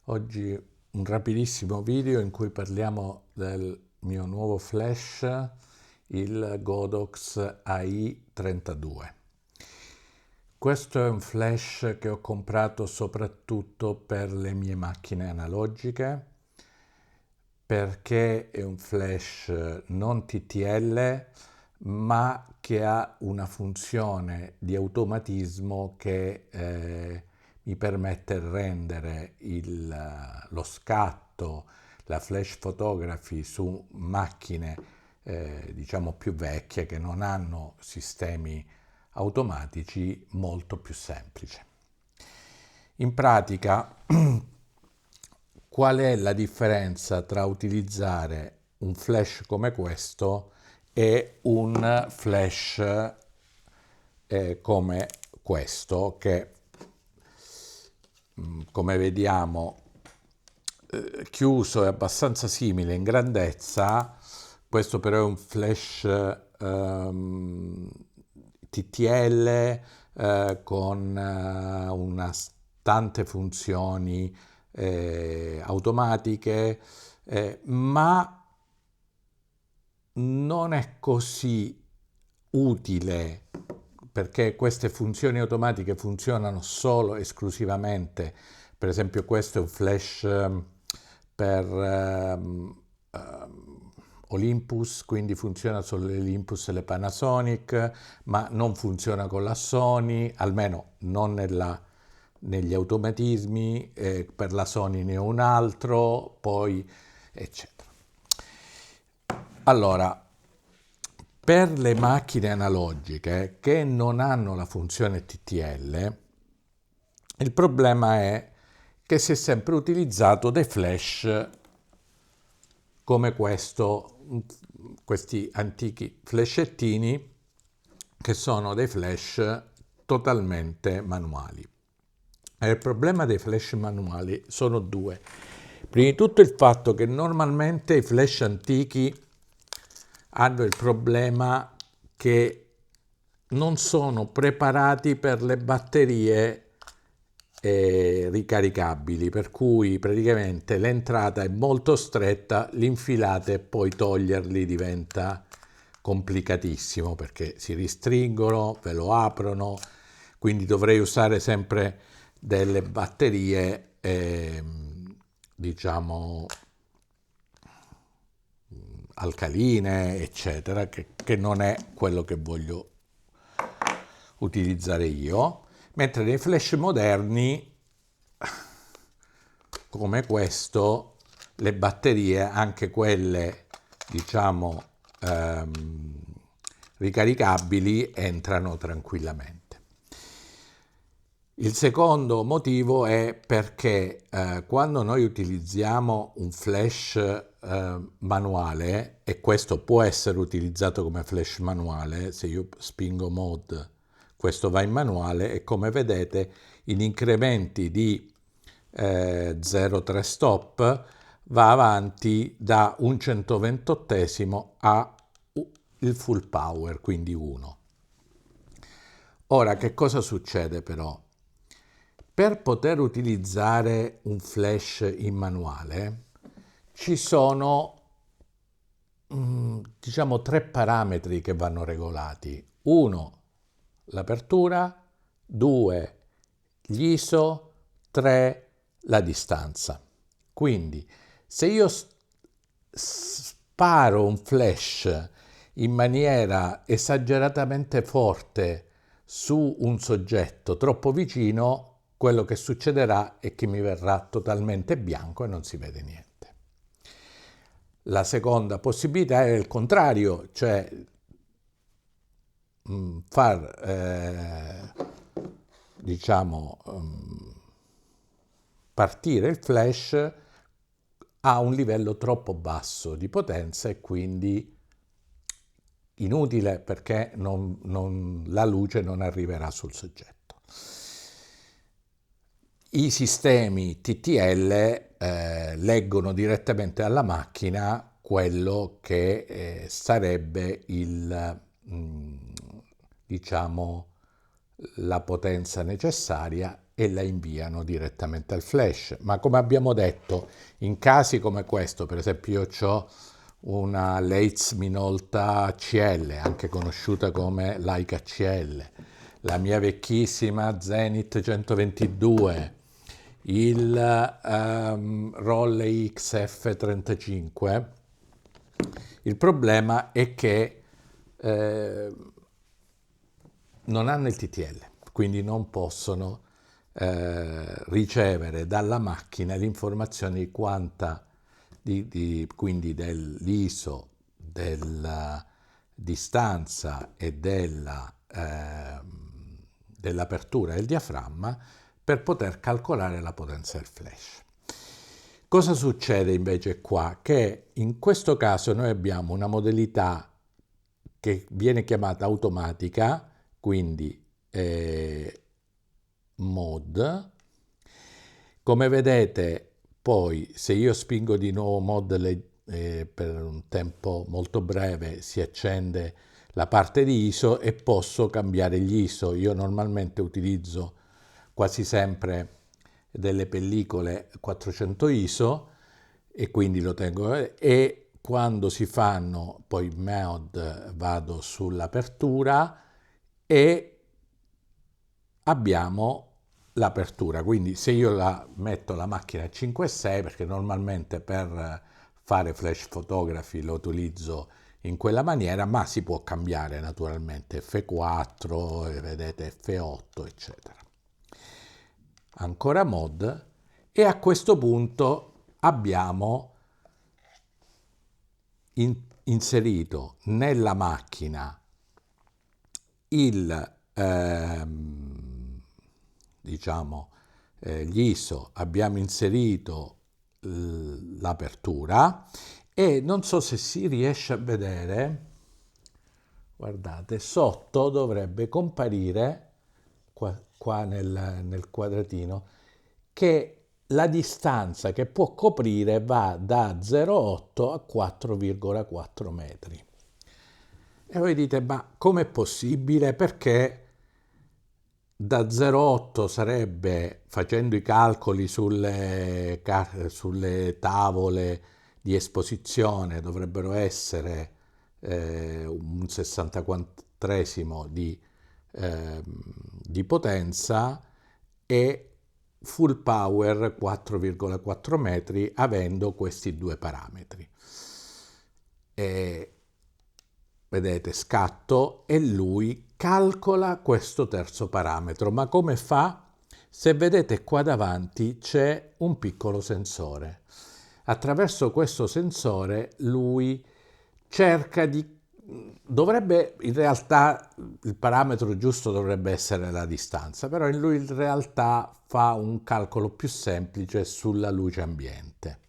Oggi un rapidissimo video in cui parliamo del mio nuovo flash, il Godox AI32. Questo è un flash che ho comprato soprattutto per le mie macchine analogiche, perché è un flash non TTL, ma che ha una funzione di automatismo che mi permette di rendere lo scatto, la flash photography su macchine diciamo più vecchie che non hanno sistemi automatici molto più semplice. In pratica, qual è la differenza tra utilizzare un flash come questo e un flash come questo, che come vediamo chiuso è abbastanza simile in grandezza. Questo però è un flash TTL con tante funzioni automatiche, ma non è così utile, perché queste funzioni automatiche funzionano solo esclusivamente. Per esempio questo è un flash per Olympus, quindi funziona solo l'Olympus e le Panasonic, ma non funziona con la Sony, almeno non negli automatismi. Per la Sony ne ho un altro, poi eccetera. Allora, per le macchine analogiche che non hanno la funzione TTL, il problema è che si è sempre utilizzato dei flash come questi antichi flashettini, che sono dei flash totalmente manuali. E il problema dei flash manuali sono due. Prima di tutto il fatto che normalmente i flash antichi hanno il problema che non sono preparati per le batterie ricaricabili, per cui praticamente l'entrata è molto stretta, l'infilate e poi toglierli diventa complicatissimo, perché si ristringono, ve lo aprono, quindi dovrei usare sempre delle batterie diciamo alcaline, eccetera, che non è quello che voglio utilizzare io. Mentre nei flash moderni, come questo, le batterie, anche quelle diciamo ricaricabili, entrano tranquillamente. Il secondo motivo è perché quando noi utilizziamo un flash manuale, e questo può essere utilizzato come flash manuale, se io spingo mode questo va in manuale, e come vedete in incrementi di 0,3 stop va avanti da un 128esimo a il full power, quindi 1. Ora, che cosa succede però? Per poter utilizzare un flash in manuale ci sono diciamo tre parametri che vanno regolati. Uno, l'apertura; due, gli ISO; tre, la distanza. Quindi se io sparo un flash in maniera esageratamente forte su un soggetto troppo vicino, quello che succederà è che mi verrà totalmente bianco e non si vede niente. La seconda possibilità è il contrario, cioè far diciamo partire il flash a un livello troppo basso di potenza, e quindi inutile, perché la luce non arriverà sul soggetto. I sistemi TTL leggono direttamente alla macchina quello che sarebbe diciamo, la potenza necessaria, e la inviano direttamente al flash. Ma come abbiamo detto, in casi come questo, per esempio io ho una Leitz Minolta CL, anche conosciuta come Leica CL, la mia vecchissima Zenith 122, il Rollei XF35. Il problema è che non hanno il TTL, quindi non possono ricevere dalla macchina l'informazione di quanta, quindi dell'ISO, della distanza e dell'apertura del diaframma per poter calcolare la potenza del flash. Cosa succede invece qua? Che in questo caso noi abbiamo una modalità che viene chiamata automatica, quindi mod. Come vedete, poi se io spingo di nuovo mod per un tempo molto breve si accende la parte di ISO e posso cambiare gli ISO. Io normalmente utilizzo quasi sempre delle pellicole 400 ISO e quindi lo tengo, e quando si fanno poi mod vado sull'apertura e abbiamo l'apertura. Quindi se io metto la macchina a 5.6, perché normalmente per fare flash photography lo utilizzo in quella maniera, ma si può cambiare naturalmente F4, vedete F8 eccetera. Ancora mod, e a questo punto abbiamo inserito nella macchina diciamo gli ISO, abbiamo inserito l'apertura e non so se si riesce a vedere, guardate, sotto dovrebbe comparire qua nel quadratino che la distanza che può coprire va da 0,8 a 4,4 metri. E voi dite, ma com'è possibile? Perché da 0,8 sarebbe, facendo i calcoli sulle tavole di esposizione, dovrebbero essere un 64esimo di potenza, e full power 4,4 metri avendo questi due parametri. Vedete, scatto e lui calcola questo terzo parametro. Ma come fa? Se vedete qua davanti c'è un piccolo sensore. Attraverso questo sensore lui cerca di... Dovrebbe, in realtà, il parametro giusto dovrebbe essere la distanza, però lui in realtà fa un calcolo più semplice sulla luce ambiente.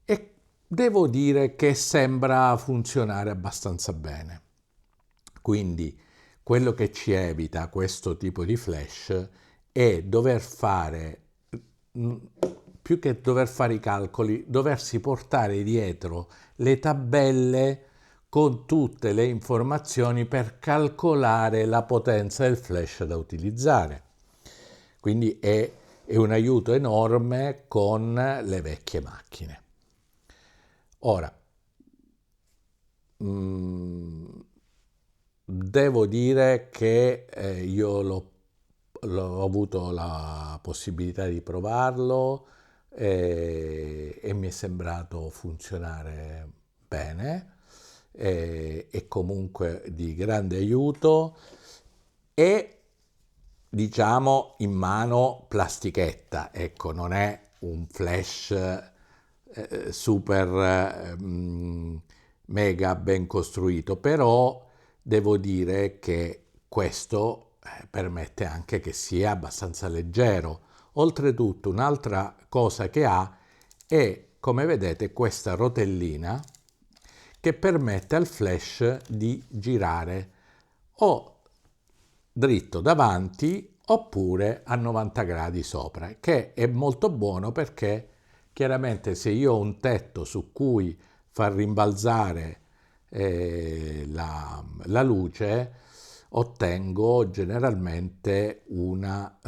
E devo dire che sembra funzionare abbastanza bene. Quindi quello che ci evita questo tipo di flash è dover fare, più che dover fare i calcoli, doversi portare dietro le tabelle con tutte le informazioni per calcolare la potenza del flash da utilizzare. Quindi è un aiuto enorme con le vecchie macchine. Ora, devo dire che io l'ho avuto la possibilità di provarlo e mi è sembrato funzionare bene, è comunque di grande aiuto e diciamo in mano plastichetta, ecco, non è un flash super mega ben costruito, però devo dire che questo permette anche che sia abbastanza leggero. Oltretutto un'altra cosa che ha è, come vedete, questa rotellina che permette al flash di girare o dritto davanti oppure a 90 gradi sopra, che è molto buono perché chiaramente se io ho un tetto su cui far rimbalzare la luce, ottengo generalmente una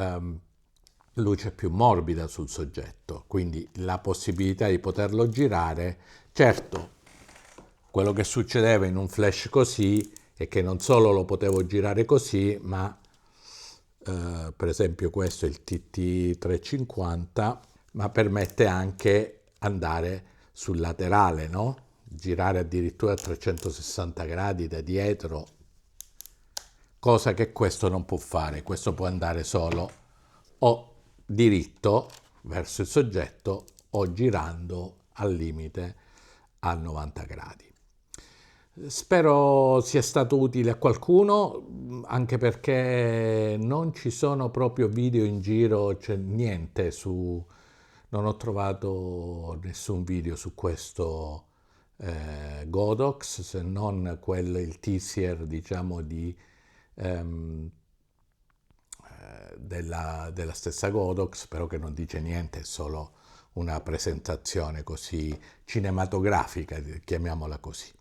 luce più morbida sul soggetto, quindi la possibilità di poterlo girare. Certo, quello che succedeva in un flash così è che non solo lo potevo girare così, ma per esempio questo è il TT350, ma permette anche andare sul laterale, no? Girare addirittura a 360 gradi da dietro, cosa che questo non può fare. Questo può andare solo o diritto verso il soggetto o girando al limite a 90 gradi. Spero sia stato utile a qualcuno, anche perché non ci sono proprio video in giro, c'è niente su... Non ho trovato nessun video su questo Godox, se non quello, il teaser, diciamo, ehm, della stessa Godox, però che non dice niente, è solo una presentazione così cinematografica, chiamiamola così.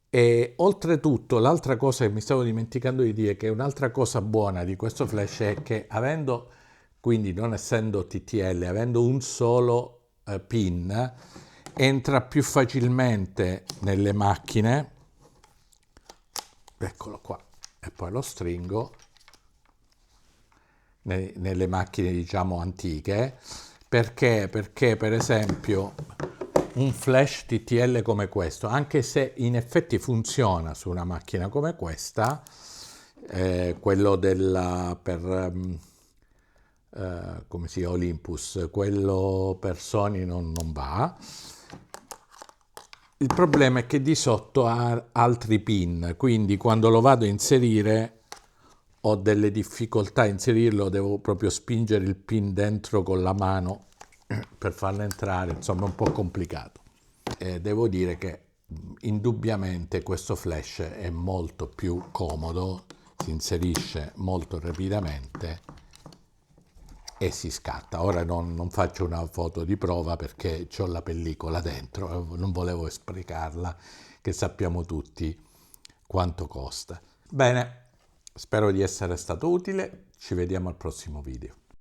E oltretutto, l'altra cosa che mi stavo dimenticando di dire, che un'altra cosa buona di questo flash è che avendo, quindi non essendo TTL, avendo un solo pin, entra più facilmente nelle macchine, eccolo qua, e poi lo stringo, nelle macchine diciamo antiche. Perché? Perché per esempio un flash TTL come questo, anche se in effetti funziona su una macchina come questa, quello della come si chiama, Olympus, quello per Sony non va. Il problema è che di sotto ha altri pin, quindi quando lo vado a inserire ho delle difficoltà a inserirlo, devo proprio spingere il pin dentro con la mano per farlo entrare, insomma è un po' complicato. Devo dire che indubbiamente questo flash è molto più comodo, si inserisce molto rapidamente e si scatta. Ora non faccio una foto di prova perché ho la pellicola dentro, non volevo sprecarla, che sappiamo tutti quanto costa. Bene, spero di essere stato utile, ci vediamo al prossimo video.